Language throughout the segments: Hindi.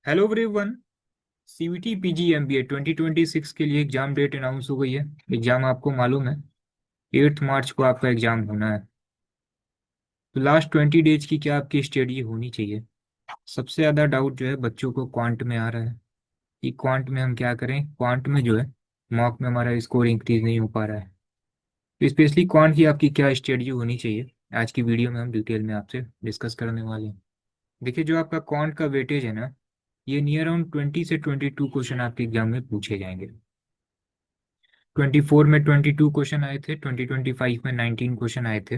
Hello everyone. CVT PG MBA 2026 के लिए एग्जाम डेट अनाउंस हो गई है। एग्जाम आपको मालूम है 8 मार्च को आपका एग्जाम होना है। तो लास्ट 20 डेज की क्या आपकी स्टडी होनी चाहिए। सबसे ज़्यादा डाउट जो है बच्चों को क्वांट में आ रहा है कि क्वांट में हम क्या करें। क्वांट में जो है मॉक में हमारा स्कोर इंक्रीज नहीं हो पा रहा है। तो स्पेशली क्वांट की आपकी क्या स्टडी होनी चाहिए, आज की वीडियो में हम डिटेल में आपसे डिस्कस करने वाले हैं। देखिए, जो आपका क्वांट का वेटेज है ना, ये नियर अराउंड 20 से 22 क्वेश्चन आपके एग्जाम में पूछे जाएंगे। 24 में 22 क्वेश्चन आए थे, 2025 में 19 क्वेश्चन आए थे।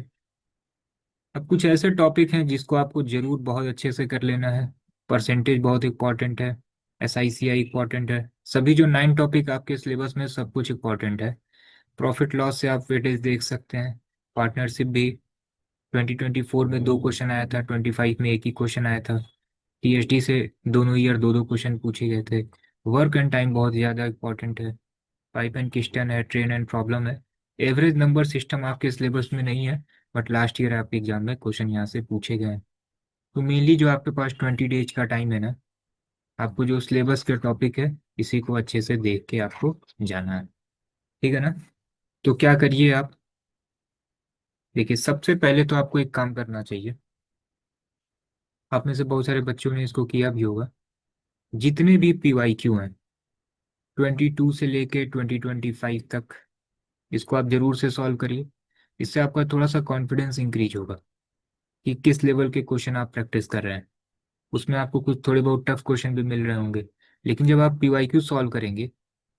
अब कुछ ऐसे टॉपिक हैं जिसको आपको जरूर बहुत अच्छे से कर लेना है। परसेंटेज बहुत इंपॉर्टेंट है, SICI इंपॉर्टेंट है। सभी जो 9 टॉपिक आपके सिलेबस में सब कुछ इंपॉर्टेंट है। प्रॉफिट लॉस से आप वेटेज देख सकते हैं। पार्टनरशिप भी 2024 में 2 क्वेश्चन आया था, 25 में एक ही क्वेश्चन आया था। TSD से दोनों ईयर दो दो क्वेश्चन पूछे गए थे। वर्क एंड टाइम बहुत ज़्यादा इंपॉर्टेंट है। पाइप एंड किस्टन है, ट्रेन एंड प्रॉब्लम है। एवरेज नंबर सिस्टम आपके सिलेबस में नहीं है, बट लास्ट ईयर आपके एग्जाम में क्वेश्चन यहाँ से पूछे गए हैं। तो मेनली जो आपके पास 20 डेज का टाइम है ना, आपको जो सिलेबस के टॉपिक है इसी को अच्छे से देख के आपको जाना है। ठीक है ना। तो क्या करिए आप, देखिए सबसे पहले तो आपको एक काम करना चाहिए। आप में से बहुत सारे बच्चों ने इसको किया भी होगा। जितने भी PYQ हैं 22 से लेके 2025 तक, इसको आप जरूर से सॉल्व करिए। इससे आपका थोड़ा सा कॉन्फिडेंस इंक्रीज होगा कि किस लेवल के क्वेश्चन आप प्रैक्टिस कर रहे हैं। उसमें आपको कुछ थोड़े बहुत टफ क्वेश्चन भी मिल रहे होंगे, लेकिन जब आप PYQ सॉल्व करेंगे,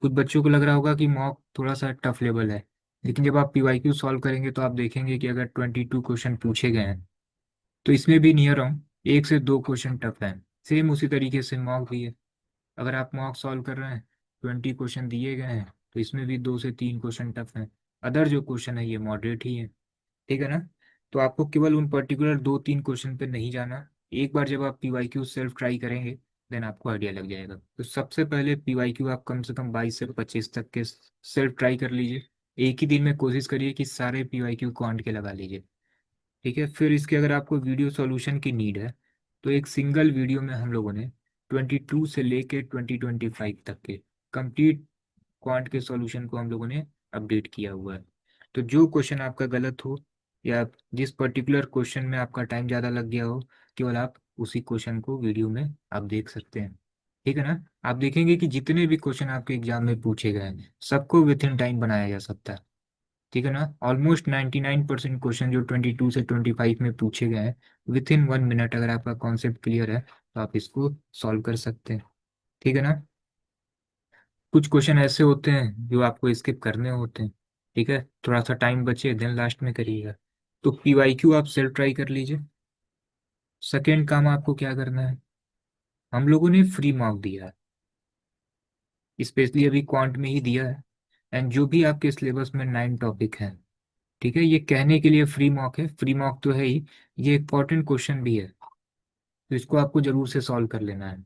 कुछ बच्चों को लग रहा होगा कि मॉक थोड़ा सा टफ लेवल है, लेकिन जब आप PYQ सॉल्व करेंगे तो आप देखेंगे कि अगर 22 क्वेश्चन पूछे गए हैं तो इसमें भी नियर अराउंड 1 से 2 क्वेश्चन टफ हैं। सेम उसी तरीके से मॉक भी है। अगर आप मॉक सॉल्व कर रहे हैं, 20 क्वेश्चन दिए गए हैं, तो इसमें भी 2 से 3 क्वेश्चन टफ हैं। अदर जो क्वेश्चन है ये मॉडरेट ही है। ठीक है ना। तो आपको केवल उन पर्टिकुलर 2-3 क्वेश्चन पे नहीं जाना। एक बार जब आप PYQ सेल्फ ट्राई करेंगे, देन आपको आइडिया लग जाएगा। तो सबसे पहले PYQ आप कम से कम 22 से 25 तक के सेल्फ ट्राई कर लीजिए। एक ही दिन में कोशिश करिए कि सारे PYQ क्वांट के लगा लीजिए। ठीक है। फिर इसके अगर आपको वीडियो सॉल्यूशन की नीड है, तो एक सिंगल वीडियो में हम लोगों ने 22 से लेके 2025 तक के कंप्लीट क्वांट के सॉल्यूशन को हम लोगों ने अपडेट किया हुआ है। तो जो क्वेश्चन आपका गलत हो या जिस पर्टिकुलर क्वेश्चन में आपका टाइम ज़्यादा लग गया हो, केवल आप उसी क्वेश्चन को वीडियो में आप देख सकते हैं। ठीक है ना। आप देखेंगे कि जितने भी क्वेश्चन आपके एग्जाम में पूछे गए हैं सबको विथ इन टाइम बनाया जा सकता है। ठीक है ना। ऑलमोस्ट 99% क्वेश्चन जो 22 से 25 में पूछे गए हैं, विथ इन 1 मिनट अगर आपका कॉन्सेप्ट क्लियर है तो आप इसको सॉल्व कर सकते हैं। ठीक है ना। कुछ क्वेश्चन ऐसे होते हैं जो आपको स्किप करने होते हैं। ठीक है, थोड़ा सा टाइम बचे देन लास्ट में करिएगा। तो PYQ आप सेल्फ ट्राई कर लीजिए। सेकेंड काम आपको क्या करना है, हम लोगों ने फ्री मार्क दिया है, स्पेशली अभी क्वांट में ही दिया है। एंड जो भी आपके सिलेबस में 9 टॉपिक हैं, ठीक है, ये कहने के लिए फ्री मॉक है, फ्री मॉक तो है ही, ये इंपॉर्टेंट क्वेश्चन भी है। तो इसको आपको जरूर से सॉल्व कर लेना है।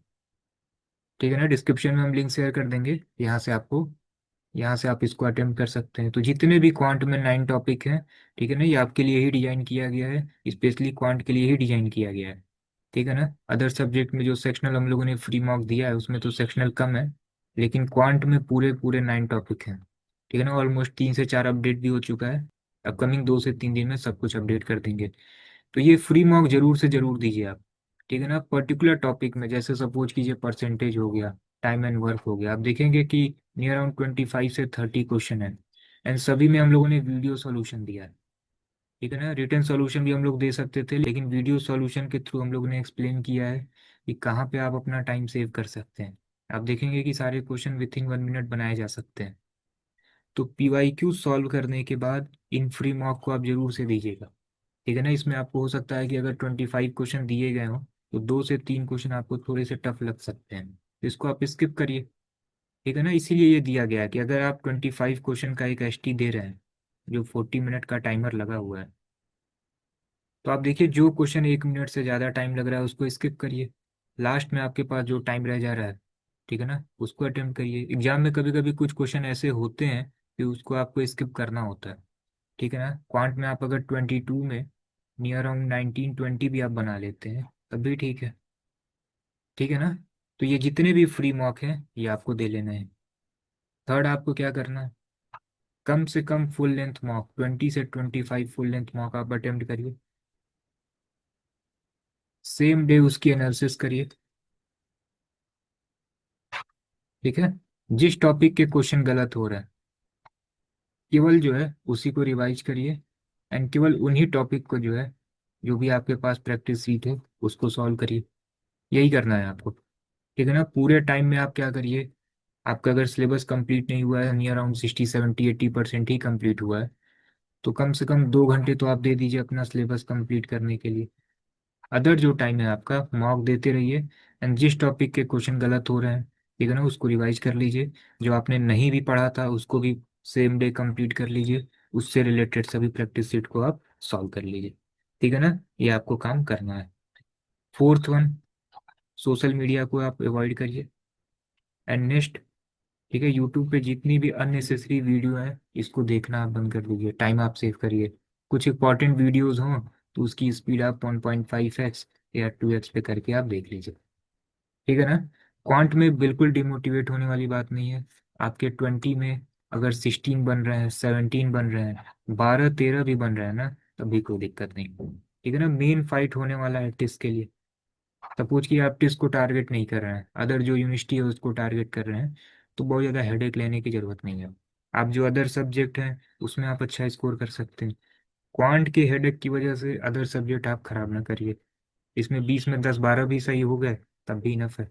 ठीक है ना। डिस्क्रिप्शन में हम लिंक शेयर कर देंगे, यहाँ से आप इसको अटेम्प्ट कर सकते हैं। तो जितने भी क्वांट में 9 टॉपिक हैं, ठीक है ना, ये आपके लिए ही डिजाइन किया गया है, स्पेशली क्वांट के लिए ही डिजाइन किया गया है। ठीक है ना। अदर सब्जेक्ट में जो सेक्शनल हम लोगों ने फ्री मॉक दिया है उसमें तो सेक्शनल कम है, लेकिन क्वांट में पूरे पूरे 9 टॉपिक हैं। ठीक है ना। ऑलमोस्ट 3 से 4 अपडेट भी हो चुका है। अपकमिंग 2 से 3 दिन में सब कुछ अपडेट कर देंगे। तो ये फ्री मॉक जरूर से जरूर दीजिए आप। ठीक है ना। पर्टिकुलर टॉपिक में जैसे सपोज कीजिए परसेंटेज हो गया, टाइम एंड वर्क हो गया, आप देखेंगे कि नियर अराउंड 25 से 30 क्वेश्चन है। एंड सभी में हम लोगों ने वीडियो सॉल्यूशन दिया है। ठीक है ना। रिटर्न सॉल्यूशन भी हम लोग दे सकते थे, लेकिन वीडियो सॉल्यूशन के थ्रू हम लोगों ने एक्सप्लेन किया है कि कहाँ पे आप अपना टाइम सेव कर सकते हैं। आप देखेंगे कि सारे क्वेश्चन विथ इन 1 मिनट बनाए जा सकते हैं। तो PYQ सॉल्व करने के बाद इन फ्री मॉक को आप जरूर से दीजिएगा। ठीक है ना। इसमें आपको हो सकता है कि अगर 25 क्वेश्चन दिए गए हों तो 2 से 3 क्वेश्चन आपको थोड़े से टफ लग सकते हैं, तो इसको आप स्किप करिए। ठीक है ना। इसीलिए ये दिया गया है कि अगर आप 25 क्वेश्चन का एक ST दे रहे हैं जो 40 मिनट का टाइमर लगा हुआ है, तो आप देखिए जो क्वेश्चन 1 मिनट से ज़्यादा टाइम लग रहा है उसको स्किप करिए। लास्ट में आपके पास जो टाइम रह जा रहा है, ठीक है ना, उसको अटेम्प्ट करिए। एग्जाम में कभी कभी कुछ क्वेश्चन ऐसे होते हैं कि उसको आपको स्किप करना होता है। ठीक है ना। क्वांट में आप अगर 22 में नियर अराउंड 19-20 भी आप बना लेते हैं तब भी ठीक है। ठीक है ना। तो ये जितने भी फ्री मॉक हैं ये आपको दे लेना है। थर्ड आपको क्या करना है, कम से कम फुल लेंथ मॉक 20 से 25 फुल लेंथ मॉक आप अटेम्प्ट करिए। सेम डे उसकी एनालिसिस करिए। ठीक है। जिस टॉपिक के क्वेश्चन गलत हो रहा है केवल जो है उसी को रिवाइज करिए, एंड केवल उन्हीं टॉपिक को जो है, जो भी आपके पास प्रैक्टिस सीट है उसको सॉल्व करिए। यही करना है आपको। ठीक है ना। पूरे टाइम में आप क्या करिए, आपका अगर सिलेबस कंप्लीट नहीं हुआ है, नियर अराउंड 60 70 80% ही कंप्लीट हुआ है, तो कम से कम 2 घंटे तो आप दे दीजिए अपना सिलेबस कंप्लीट करने के लिए। अदर जो टाइम है आपका मॉक देते रहिए, एंड जिस टॉपिक के क्वेश्चन गलत हो रहे हैं, ठीक है ना, उसको रिवाइज कर लीजिए। जो आपने नहीं भी पढ़ा था उसको भी सेम डे कंप्लीट कर लीजिए। उससे रिलेटेड सभी प्रैक्टिस सेट को आप सॉल्व कर लीजिए। ठीक है ना। ये आपको काम करना है। फोर्थ वन, सोशल मीडिया को आप अवॉइड करिए। एंड नेक्स्ट, ठीक है, यूट्यूब पे जितनी भी अननेसेसरी वीडियो है इसको देखना आप बंद कर दीजिए, टाइम आप सेव करिए। कुछ इंपॉर्टेंट वीडियोस हों तो उसकी स्पीड आप 1.5x या 2x पे करके आप देख लीजिए। ठीक है ना। क्वांट में बिल्कुल डिमोटिवेट होने वाली बात नहीं है। आपके 20 में अगर 16 बन रहे हैं, 17 बन रहे हैं, 12 13 भी बन रहे हैं ना, तब भी कोई दिक्कत नहीं। ठीक है ना। मेन फाइट होने वाला है टेस्ट के लिए। सपोज कि आप टेस्ट को टारगेट नहीं कर रहे हैं, अदर जो यूनिवर्सिटी है उसको टारगेट कर रहे हैं, तो बहुत ज़्यादा हेडेक लेने की जरूरत नहीं है। आप जो अदर सब्जेक्ट हैं उसमें आप अच्छा स्कोर कर सकते हैं। क्वांट के हेडेक की वजह से अदर सब्जेक्ट आप खराब ना करिए। इसमें 20 में 10 12 भी सही हो गए तब भी इनफ है।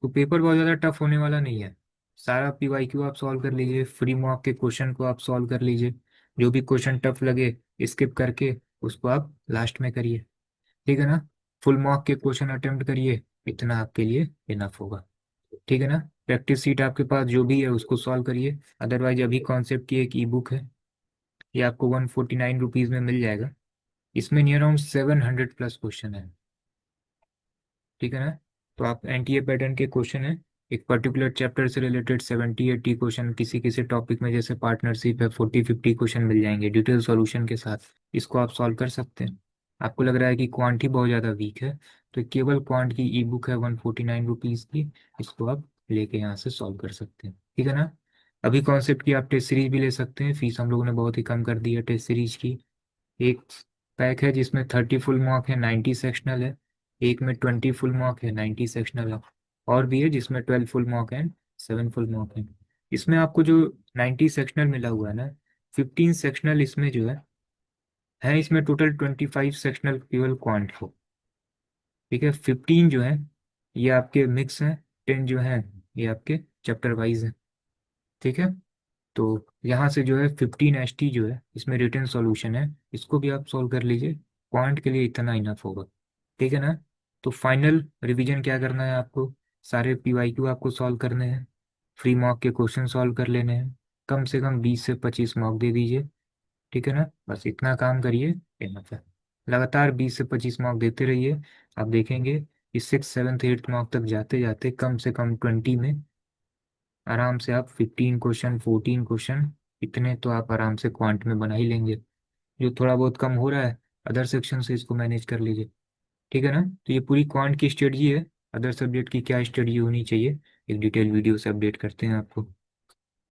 तो पेपर बहुत ज़्यादा टफ होने वाला नहीं है। सारा पीवाईक्यू आप सॉल्व कर लीजिए, फ्री मॉक के क्वेश्चन को आप सॉल्व कर लीजिए। जो भी क्वेश्चन टफ लगे स्किप करके उसको आप लास्ट में करिए। ठीक है ना। फुल मॉक के क्वेश्चन अटेम्प्ट करिए, इतना आपके लिए इनफ होगा। ठीक है ना। प्रैक्टिस सीट आपके पास जो भी है उसको सॉल्व करिए। अदरवाइज अभी कॉन्सेप्ट की एक ई बुक है, ये आपको 149 रुपीज़ में मिल जाएगा। इसमें नियर अराउंड 700 प्लस क्वेश्चन है। ठीक है ना। तो आप एनटीए पैटर्न के क्वेश्चन है, एक पर्टिकुलर चैप्टर से रिलेटेड 70 80 क्वेश्चन, किसी किसी टॉपिक में जैसे पार्टनरशिप है 40 50 क्वेश्चन मिल जाएंगे डिटेल सॉल्यूशन के साथ। इसको आप सॉल्व कर सकते हैं। आपको लग रहा है कि क्वांट ही बहुत ज़्यादा वीक है, तो केवल क्वांट की ई बुक है 149 रुपीज़ की, इसको आप लेके यहाँ से सॉल्व कर सकते हैं। ठीक है ना। अभी कॉन्सेप्ट की आप टेस्ट सीरीज भी ले सकते हैं, फीस हम लोगों ने बहुत ही कम कर दी है टेस्ट सीरीज की। एक पैक है जिसमें 30 फुल मार्क है, 90 सेक्शनल है। एक में 20 फुल मार्क है, 90 सेक्शनल है। और भी है जिसमें 12 फुल मार्क है, 7 फुल मार्क है। इसमें आपको जो 90 सेक्शनल मिला हुआ है ना, 15 सेक्शनल इसमें जो है इसमें टोटल 25 सेक्शनल केवल क्वांट को। ठीक है। 15 जो है ये आपके मिक्स हैं, 10 जो है ये आपके चैप्टर वाइज है। ठीक है। तो यहाँ से जो है 15 ST जो है इसमें रिटर्न सॉल्यूशन है, इसको भी आप सॉल्व कर लीजिए। पॉइंट के लिए इतना इनफ होगा। ठीक है ना। तो फाइनल रिवीजन क्या करना है आपको, सारे पीवाईक्यू आपको सॉल्व करने हैं, फ्री मॉक के क्वेश्चन सॉल्व कर लेने हैं, कम से कम 20 से 25 मॉक दे दीजिए। ठीक है ना। बस इतना काम करिए, इनफ है। लगातार 20 से 25 मॉक देते रहिए। आप देखेंगे कि 6 7 8 मॉक तक जाते जाते कम से कम 20 में आराम से आप 15 क्वेश्चन 14 क्वेश्चन, इतने तो आप आराम से क्वांट में बना ही लेंगे। जो थोड़ा बहुत कम हो रहा है अदर सेक्शन से इसको मैनेज कर लीजिए। ठीक है ना। तो ये पूरी क्वांट की स्ट्रेटजी है। अदर सब्जेक्ट की क्या स्टडी होनी चाहिए एक डिटेल वीडियो से अपडेट करते हैं आपको।